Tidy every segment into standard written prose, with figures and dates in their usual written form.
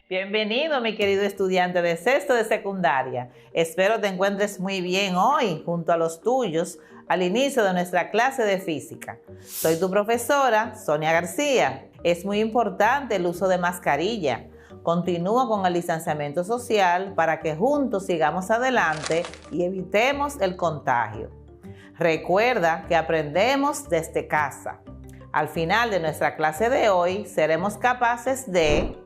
Bienvenido, mi querido estudiante de sexto de secundaria. Espero te encuentres muy bien hoy junto a los tuyos al inicio de nuestra clase de física. Soy tu profesora, Sonia García. Es muy importante el uso de mascarilla. Continúa con el distanciamiento social para que juntos sigamos adelante y evitemos el contagio. Recuerda que aprendemos desde casa. Al final de nuestra clase de hoy seremos capaces de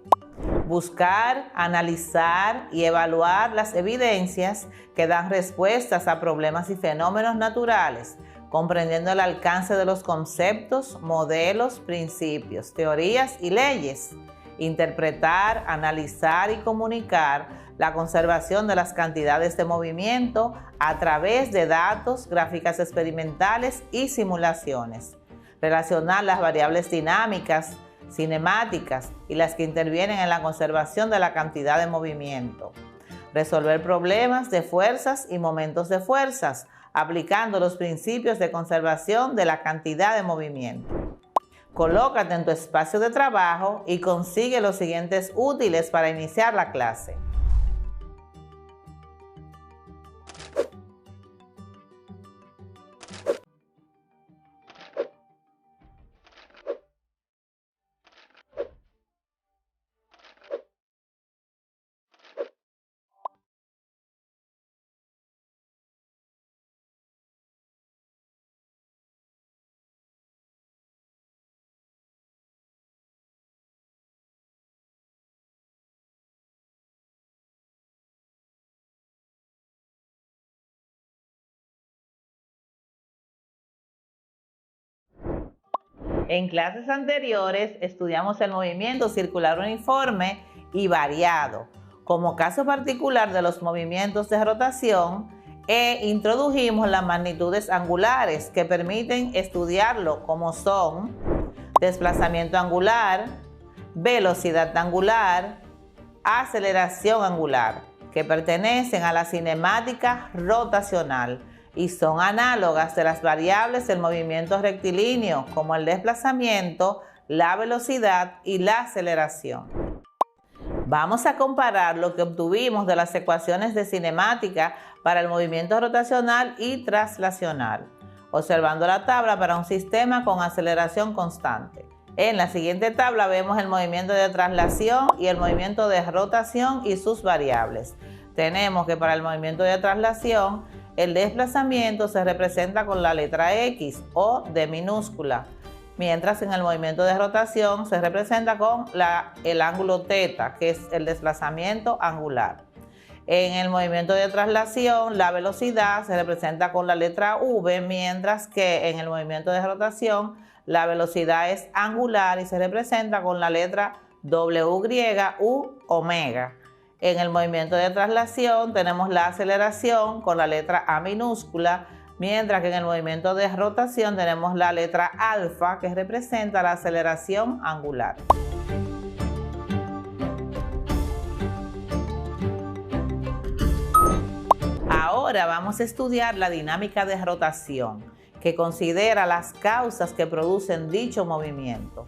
buscar, analizar y evaluar las evidencias que dan respuestas a problemas y fenómenos naturales, comprendiendo el alcance de los conceptos, modelos, principios, teorías y leyes. Interpretar, analizar y comunicar la conservación de las cantidades de movimiento a través de datos, gráficas experimentales y simulaciones. Relacionar las variables dinámicas, cinemáticas y las que intervienen en la conservación de la cantidad de movimiento. Resolver problemas de fuerzas y momentos de fuerzas, aplicando los principios de conservación de la cantidad de movimiento. Colócate en tu espacio de trabajo y consigue los siguientes útiles para iniciar la clase. En clases anteriores estudiamos el movimiento circular uniforme y variado, como caso particular de los movimientos de rotación, e introdujimos las magnitudes angulares que permiten estudiarlo, como son desplazamiento angular, velocidad angular, aceleración angular, que pertenecen a la cinemática rotacional y son análogas de las variables del movimiento rectilíneo, como el desplazamiento, la velocidad y la aceleración. Vamos a comparar lo que obtuvimos de las ecuaciones de cinemática para el movimiento rotacional y traslacional, observando la tabla para un sistema con aceleración constante. En la siguiente tabla vemos el movimiento de traslación y el movimiento de rotación y sus variables. Tenemos que para el movimiento de traslación, el desplazamiento se representa con la letra X o D minúscula, mientras en el movimiento de rotación se representa con el ángulo θ, que es el desplazamiento angular. En el movimiento de traslación, la velocidad se representa con la letra V, mientras que en el movimiento de rotación, la velocidad es angular y se representa con la letra W u omega. En el movimiento de traslación tenemos la aceleración con la letra A minúscula, mientras que en el movimiento de rotación tenemos la letra alfa, que representa la aceleración angular. Ahora vamos a estudiar la dinámica de rotación, que considera las causas que producen dicho movimiento.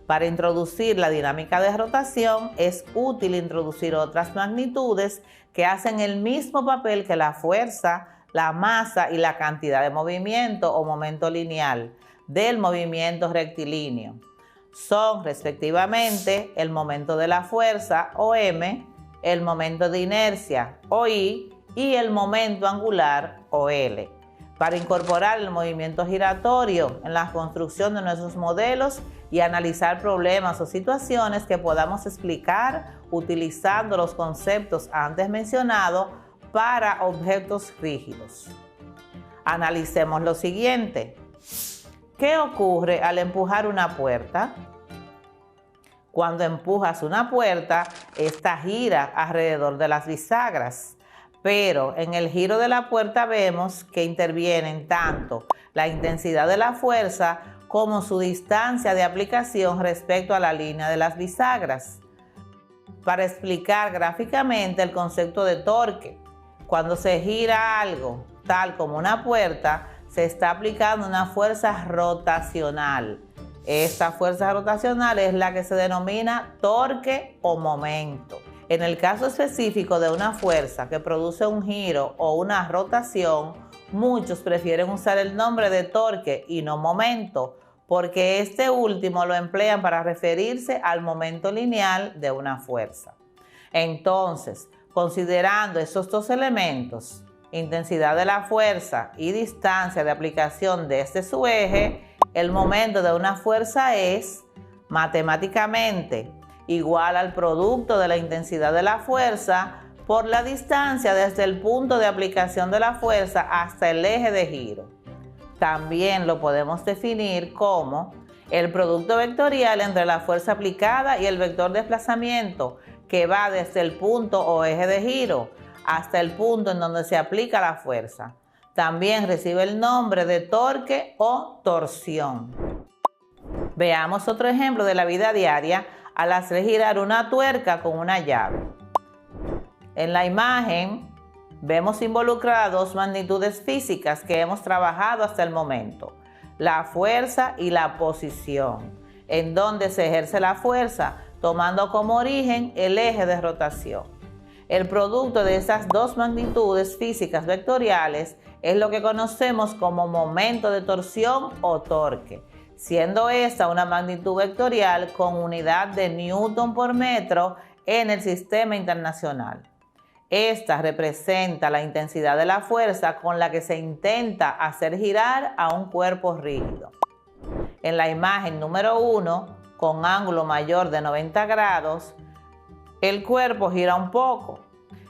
Para introducir la dinámica de rotación es útil introducir otras magnitudes que hacen el mismo papel que la fuerza, la masa y la cantidad de movimiento o momento lineal del movimiento rectilíneo. Son respectivamente el momento de la fuerza o M, el momento de inercia o I y el momento angular o L. Para incorporar el movimiento giratorio en la construcción de nuestros modelos y analizar problemas o situaciones que podamos explicar utilizando los conceptos antes mencionados para objetos rígidos. Analicemos lo siguiente. ¿Qué ocurre al empujar una puerta? Cuando empujas una puerta, esta gira alrededor de las bisagras. Pero en el giro de la puerta vemos que intervienen tanto la intensidad de la fuerza como su distancia de aplicación respecto a la línea de las bisagras. para explicar gráficamente el concepto de torque. Cuando se gira algo, tal como una puerta, se está aplicando una fuerza rotacional. Esta fuerza rotacional es la que se denomina torque o momento. En el caso específico de una fuerza que produce un giro o una rotación, muchos prefieren usar el nombre de torque y no momento, porque este último lo emplean para referirse al momento lineal de una fuerza. Entonces, considerando esos dos elementos, intensidad de la fuerza y distancia de aplicación desde su eje, el momento de una fuerza es, matemáticamente, igual al producto de la intensidad de la fuerza por la distancia desde el punto de aplicación de la fuerza hasta el eje de giro. También lo podemos definir como el producto vectorial entre la fuerza aplicada y el vector de desplazamiento que va desde el punto o eje de giro hasta el punto en donde se aplica la fuerza. También recibe el nombre de torque o torsión. Veamos otro ejemplo de la vida diaria al hacer girar una tuerca con una llave. En la imagen vemos involucradas dos magnitudes físicas que hemos trabajado hasta el momento, la fuerza y la posición, en donde se ejerce la fuerza tomando como origen el eje de rotación. El producto de esas dos magnitudes físicas vectoriales es lo que conocemos como momento de torsión o torque, siendo esta una magnitud vectorial con unidad de Newton por metro en el sistema internacional. Esta representa la intensidad de la fuerza con la que se intenta hacer girar a un cuerpo rígido. En la imagen número 1, con ángulo mayor de 90 grados, el cuerpo gira un poco.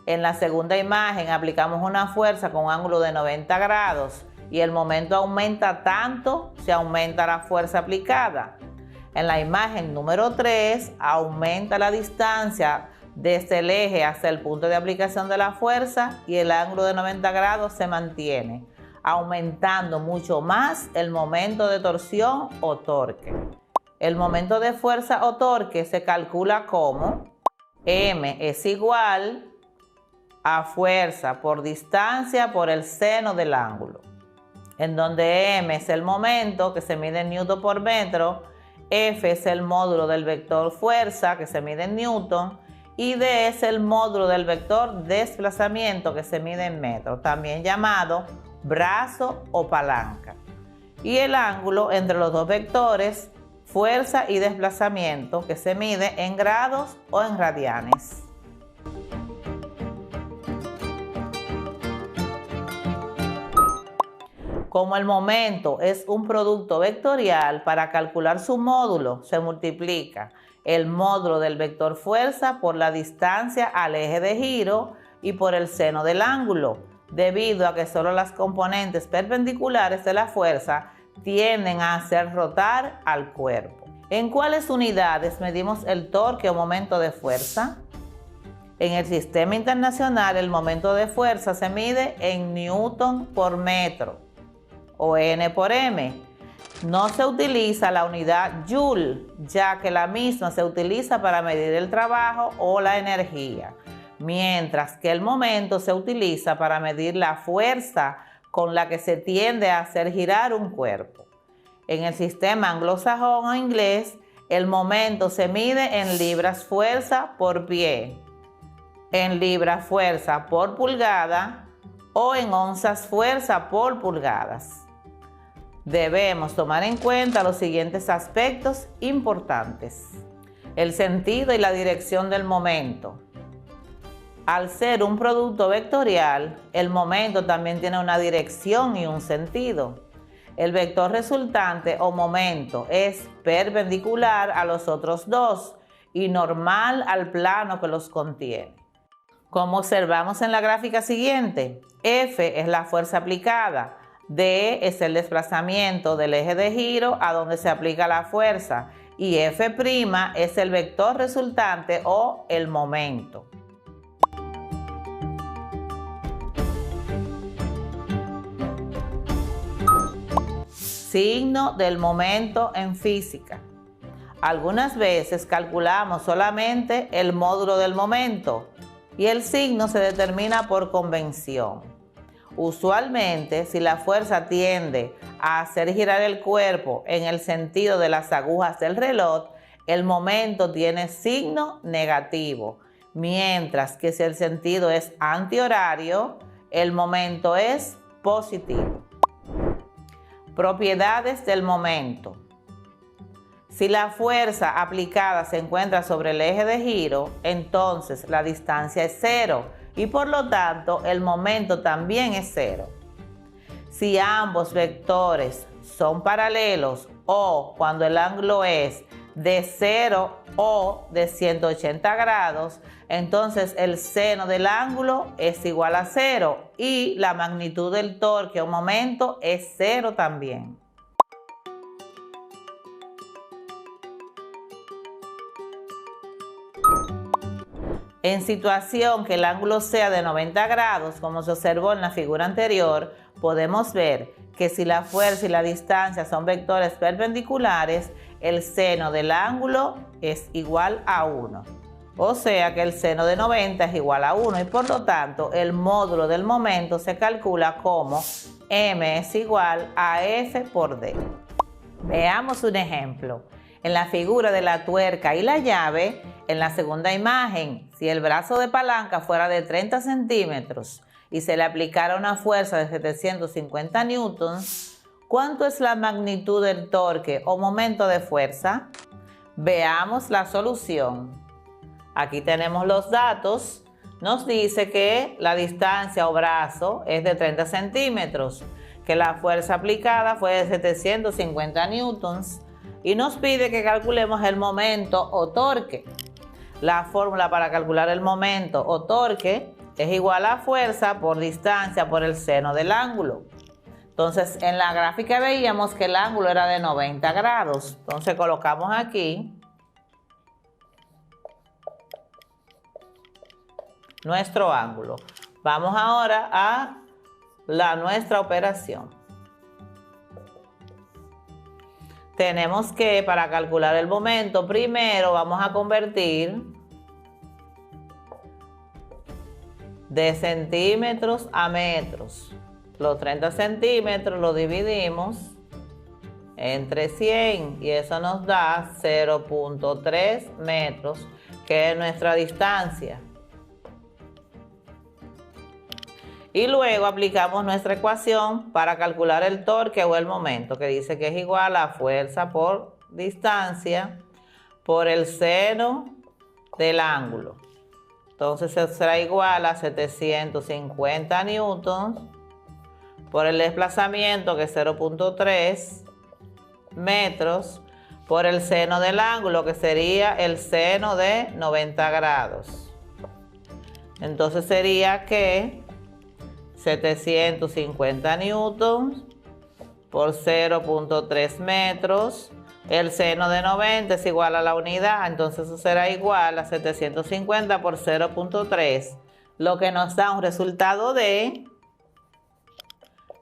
En la segunda imagen aplicamos una fuerza con ángulo de 90 grados y el momento aumenta tanto si aumenta la fuerza aplicada. En la imagen número 3 aumenta la distancia desde el eje hasta el punto de aplicación de la fuerza y el ángulo de 90 grados se mantiene, aumentando mucho más el momento de torsión o torque. El momento de fuerza o torque se calcula como M es igual a fuerza por distancia por el seno del ángulo, en donde M es el momento que se mide en Newton por metro, F es el módulo del vector fuerza que se mide en Newton y D es el módulo del vector desplazamiento que se mide en metro, también llamado brazo o palanca. Y el ángulo entre los dos vectores, fuerza y desplazamiento, que se mide en grados o en radianes. Como el momento es un producto vectorial, para calcular su módulo se multiplica el módulo del vector fuerza por la distancia al eje de giro y por el seno del ángulo, debido a que solo las componentes perpendiculares de la fuerza tienden a hacer rotar al cuerpo. ¿En cuáles unidades medimos el torque o momento de fuerza? En el sistema internacional el momento de fuerza se mide en Newton por metro o N por M. No se utiliza la unidad Joule, ya que la misma se utiliza para medir el trabajo o la energía, mientras que el momento se utiliza para medir la fuerza con la que se tiende a hacer girar un cuerpo. En el sistema anglosajón o inglés, el momento se mide en libras fuerza por pie, en libras fuerza por pulgada o en onzas fuerza por pulgadas. Debemos tomar en cuenta los siguientes aspectos importantes. El sentido y la dirección del momento. Al ser un producto vectorial, el momento también tiene una dirección y un sentido. El vector resultante o momento es perpendicular a los otros dos y normal al plano que los contiene. Como observamos en la gráfica siguiente, F es la fuerza aplicada, D es el desplazamiento del eje de giro a donde se aplica la fuerza y F' es el vector resultante o el momento. Signo del momento en física. Algunas veces calculamos solamente el módulo del momento y el signo se determina por convención. Usualmente, si la fuerza tiende a hacer girar el cuerpo en el sentido de las agujas del reloj, el momento tiene signo negativo, mientras que si el sentido es antihorario, el momento es positivo. Propiedades del momento. Si la fuerza aplicada se encuentra sobre el eje de giro, entonces la distancia es cero y por lo tanto el momento también es cero. Si ambos vectores son paralelos o cuando el ángulo es de 0 o de 180 grados, entonces el seno del ángulo es igual a 0 y la magnitud del torque o momento es 0 también. En situación que el ángulo sea de 90 grados, como se observó en la figura anterior, podemos ver que si la fuerza y la distancia son vectores perpendiculares, el seno del ángulo es igual a 1. O sea que el seno de 90 es igual a 1 y por lo tanto el módulo del momento se calcula como m es igual a F por D. Veamos un ejemplo. En la figura de la tuerca y la llave, en la segunda imagen, si el brazo de palanca fuera de 30 centímetros y se le aplicara una fuerza de 750 newtons, ¿cuánto es la magnitud del torque o momento de fuerza? Veamos la solución. Aquí tenemos los datos. Nos dice que la distancia o brazo es de 30 centímetros, que la fuerza aplicada fue de 750 newtons y nos pide que calculemos el momento o torque. La fórmula para calcular el momento o torque es igual a fuerza por distancia por el seno del ángulo. Entonces, en la gráfica veíamos que el ángulo era de 90 grados. Entonces, colocamos aquí nuestro ángulo. Vamos ahora a nuestra operación. Tenemos que, para calcular el momento, primero vamos a convertir de centímetros a metros. Los 30 centímetros los dividimos entre 100 y eso nos da 0.3 metros, que es nuestra distancia. Y luego aplicamos nuestra ecuación para calcular el torque o el momento, que dice que es igual a fuerza por distancia por el seno del ángulo. Entonces será igual a 750 newtons por el desplazamiento, que es 0.3 metros, por el seno del ángulo, que sería el seno de 90 grados. Entonces sería que 750 newtons por 0.3 metros. El seno de 90 es igual a la unidad, entonces eso será igual a 750 por 0.3, lo que nos da un resultado de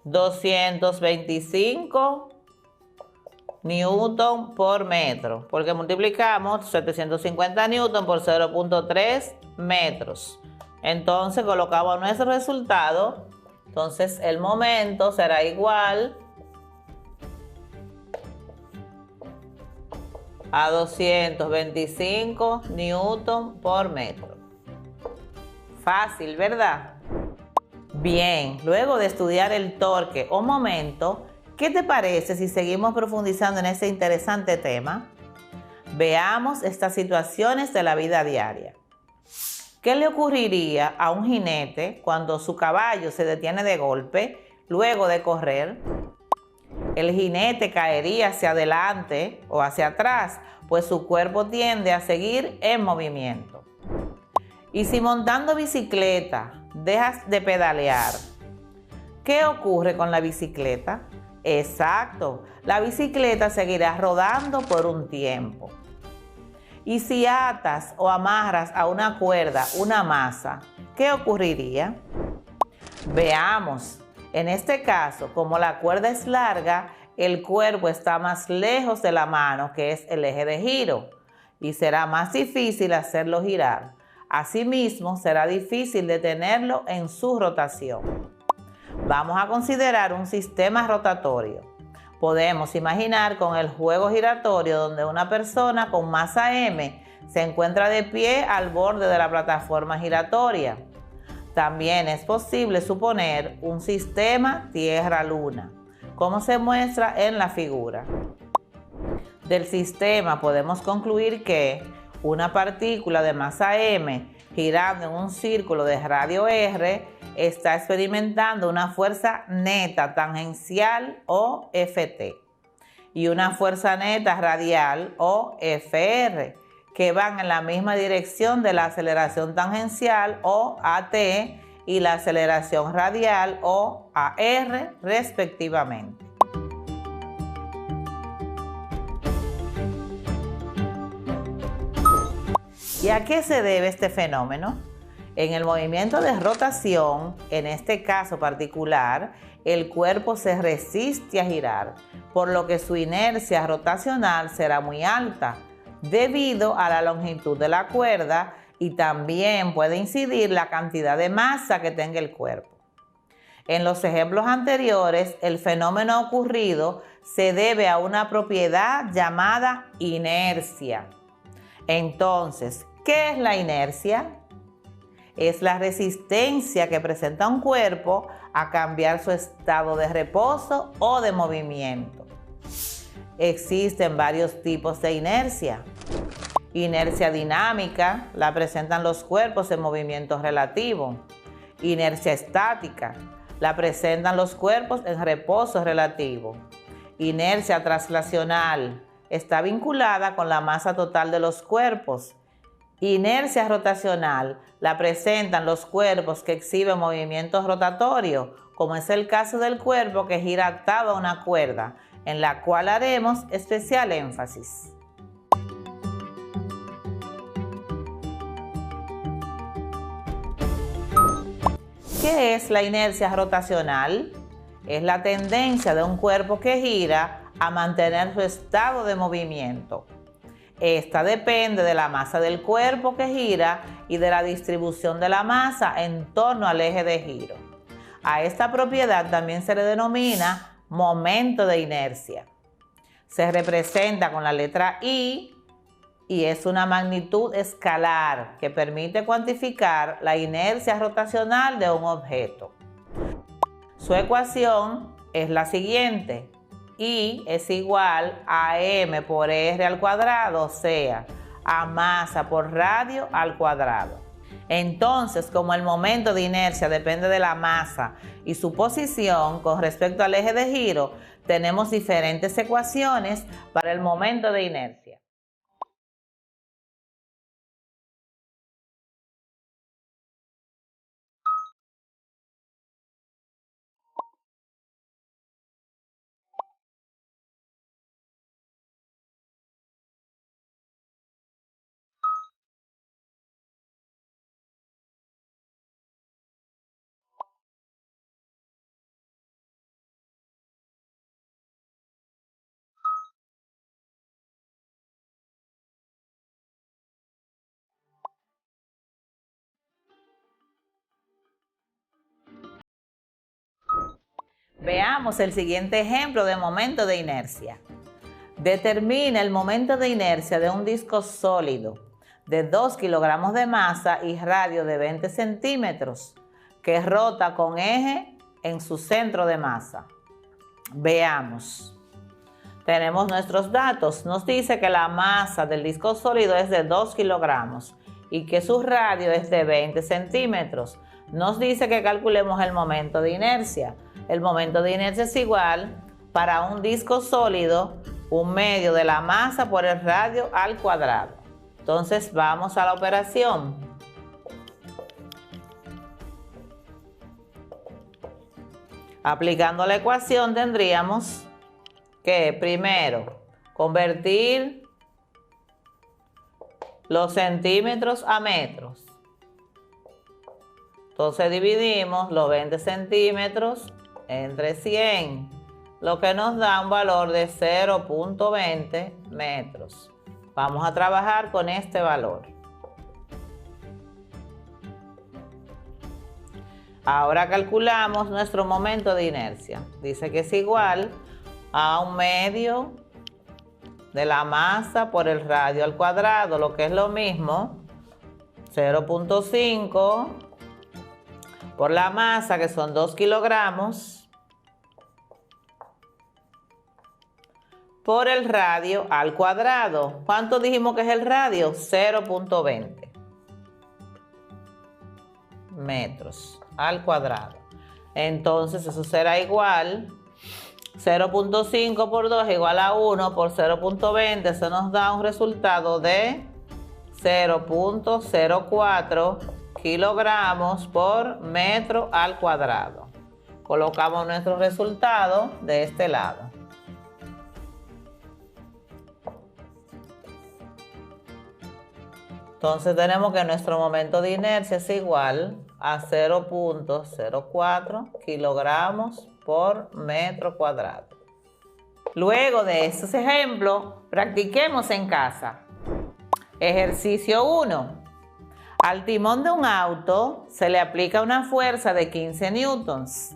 225 newton por metro, porque multiplicamos 750 newton por 0.3 metros. Entonces colocamos nuestro resultado. Entonces el momento será igual a 225 newton por metro. Fácil, ¿verdad? Bien, luego de estudiar el torque o momento, ¿qué te parece si seguimos profundizando en este interesante tema? Veamos estas situaciones de la vida diaria. ¿Qué le ocurriría a un jinete cuando su caballo se detiene de golpe luego de correr? El jinete caería hacia adelante o hacia atrás, pues su cuerpo tiende a seguir en movimiento. Y si montando bicicleta dejas de pedalear, ¿qué ocurre con la bicicleta? Exacto, la bicicleta seguirá rodando por un tiempo. Y si atas o amarras a una cuerda una masa, ¿qué ocurriría? Veamos. En este caso, como la cuerda es larga, el cuerpo está más lejos de la mano, que es el eje de giro, y será más difícil hacerlo girar. Asimismo, será difícil detenerlo en su rotación. Vamos a considerar un sistema rotatorio. Podemos imaginar con el juego giratorio donde una persona con masa M se encuentra de pie al borde de la plataforma giratoria. También es posible suponer un sistema Tierra-Luna, como se muestra en la figura. Del sistema podemos concluir que una partícula de masa M girando en un círculo de radio R está experimentando una fuerza neta tangencial o Ft y una fuerza neta radial o Fr, que van en la misma dirección de la aceleración tangencial o AT y la aceleración radial o AR respectivamente. ¿Y a qué se debe este fenómeno? En el movimiento de rotación, en este caso particular, el cuerpo se resiste a girar, por lo que su inercia rotacional será muy alta, debido a la longitud de la cuerda, y también puede incidir la cantidad de masa que tenga el cuerpo. En los ejemplos anteriores, el fenómeno ocurrido se debe a una propiedad llamada inercia. Entonces, ¿qué es la inercia? Es la resistencia que presenta un cuerpo a cambiar su estado de reposo o de movimiento. Existen varios tipos de inercia. Inercia dinámica la presentan los cuerpos en movimiento relativo. Inercia estática la presentan los cuerpos en reposo relativo. Inercia translacional está vinculada con la masa total de los cuerpos. Inercia rotacional la presentan los cuerpos que exhiben movimientos rotatorios, como es el caso del cuerpo que gira atado a una cuerda, en la cual haremos especial énfasis. ¿Qué es la inercia rotacional? Es la tendencia de un cuerpo que gira a mantener su estado de movimiento. Esta depende de la masa del cuerpo que gira y de la distribución de la masa en torno al eje de giro. A esta propiedad también se le denomina momento de inercia. Se representa con la letra I y es una magnitud escalar que permite cuantificar la inercia rotacional de un objeto. Su ecuación es la siguiente. I es igual a m por r al cuadrado, o sea, a masa por radio al cuadrado. Entonces, como el momento de inercia depende de la masa y su posición con respecto al eje de giro, tenemos diferentes ecuaciones para el momento de inercia. Veamos el siguiente ejemplo de momento de inercia. Determina el momento de inercia de un disco sólido de 2 kilogramos de masa y radio de 20 centímetros que rota con eje en su centro de masa. Veamos. Tenemos nuestros datos. Nos dice que la masa del disco sólido es de 2 kilogramos y que su radio es de 20 centímetros. Nos dice que calculemos el momento de inercia. El momento de inercia es igual para un disco sólido, un medio de la masa por el radio al cuadrado. Entonces vamos a la operación. Aplicando la ecuación tendríamos que primero convertir los centímetros a metros. Entonces dividimos los 20 centímetros entre 100. lo que nos da un valor de 0.20 metros. Vamos a trabajar con este valor. Ahora calculamos nuestro momento de inercia. Dice que es igual a 1/2 de la masa por el radio al cuadrado, lo que es lo mismo, 0.5 por la masa, que son 2 kilogramos, por el radio al cuadrado. ¿Cuánto dijimos que es el radio? 0.20 metros al cuadrado. Entonces eso será igual, 0.5 por 2 igual a 1 por 0.20, eso nos da un resultado de 0.04 kilogramos por metro al cuadrado. Colocamos nuestro resultado de este lado. Entonces tenemos que nuestro momento de inercia es igual a 0.04 kilogramos por metro cuadrado. Luego de estos ejemplos, practiquemos en casa. Ejercicio 1. Al timón de un auto se le aplica una fuerza de 15 newtons.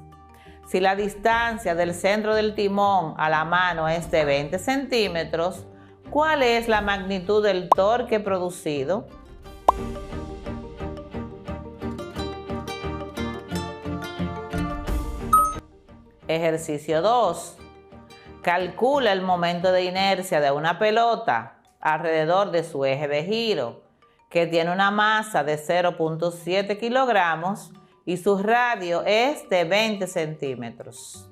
Si la distancia del centro del timón a la mano es de 20 centímetros, ¿cuál es la magnitud del torque producido? Ejercicio 2. Calcula el momento de inercia de una pelota alrededor de su eje de giro, que tiene una masa de 0.7 kilogramos y su radio es de 20 centímetros.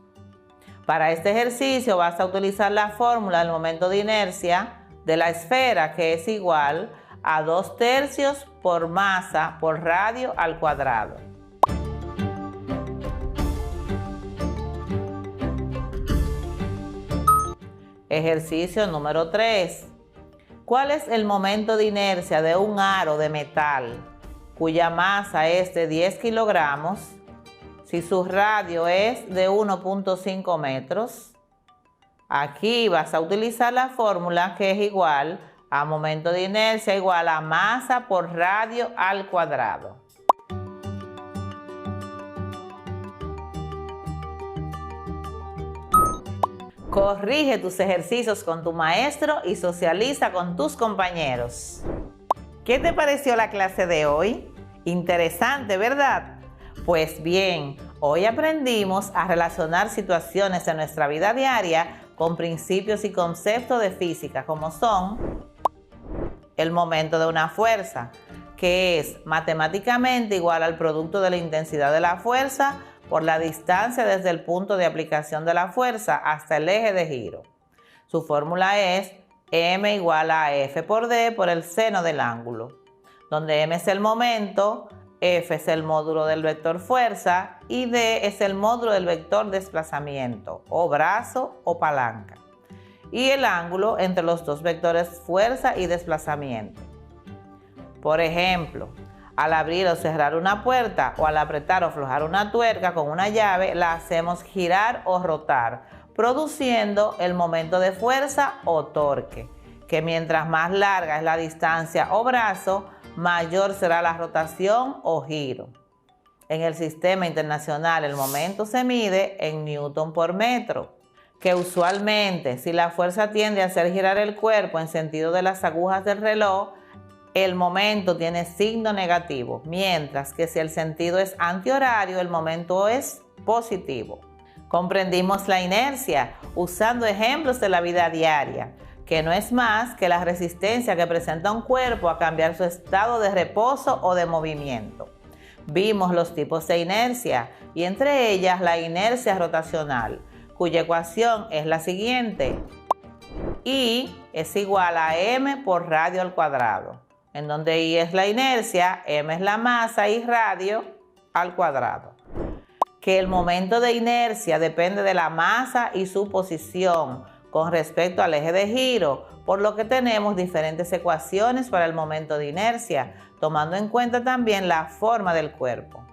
Para este ejercicio vas a utilizar la fórmula del momento de inercia de la esfera, que es igual a 2/3 por masa por radio al cuadrado. Ejercicio número 3. ¿Cuál es el momento de inercia de un aro de metal cuya masa es de 10 kilogramos si su radio es de 1.5 metros? Aquí vas a utilizar la fórmula, que es igual a momento de inercia igual a masa por radio al cuadrado. Corrige tus ejercicios con tu maestro y socializa con tus compañeros. ¿Qué te pareció la clase de hoy? Interesante, ¿verdad? Pues bien, hoy aprendimos a relacionar situaciones de nuestra vida diaria con principios y conceptos de física, como son el momento de una fuerza, que es matemáticamente igual al producto de la intensidad de la fuerza por la distancia desde el punto de aplicación de la fuerza hasta el eje de giro. Su fórmula es m igual a F por D por el seno del ángulo, donde m es el momento, F es el módulo del vector fuerza y D es el módulo del vector desplazamiento, o brazo o palanca, y el ángulo entre los dos vectores fuerza y desplazamiento. Por ejemplo, al abrir o cerrar una puerta o al apretar o aflojar una tuerca con una llave, la hacemos girar o rotar, produciendo el momento de fuerza o torque, que mientras más larga es la distancia o brazo, mayor será la rotación o giro. En el sistema internacional el momento se mide en newton por metro, que usualmente si la fuerza tiende a hacer girar el cuerpo en sentido de las agujas del reloj, el momento tiene signo negativo, mientras que si el sentido es antihorario, el momento es positivo. Comprendimos la inercia usando ejemplos de la vida diaria, que no es más que la resistencia que presenta un cuerpo a cambiar su estado de reposo o de movimiento. Vimos los tipos de inercia y entre ellas la inercia rotacional, cuya ecuación es la siguiente. I es igual a m por radio al cuadrado, en donde I es la inercia, m es la masa y radio al cuadrado. Que el momento de inercia depende de la masa y su posición con respecto al eje de giro, por lo que tenemos diferentes ecuaciones para el momento de inercia, tomando en cuenta también la forma del cuerpo.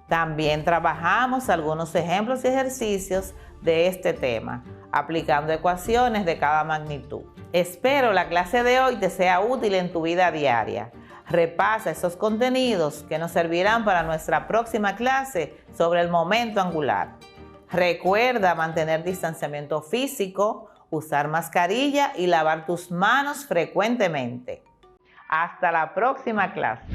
También trabajamos algunos ejemplos y ejercicios de este tema, aplicando ecuaciones de cada magnitud. Espero la clase de hoy te sea útil en tu vida diaria. Repasa esos contenidos que nos servirán para nuestra próxima clase sobre el momento angular. Recuerda mantener distanciamiento físico, usar mascarilla y lavar tus manos frecuentemente. Hasta la próxima clase.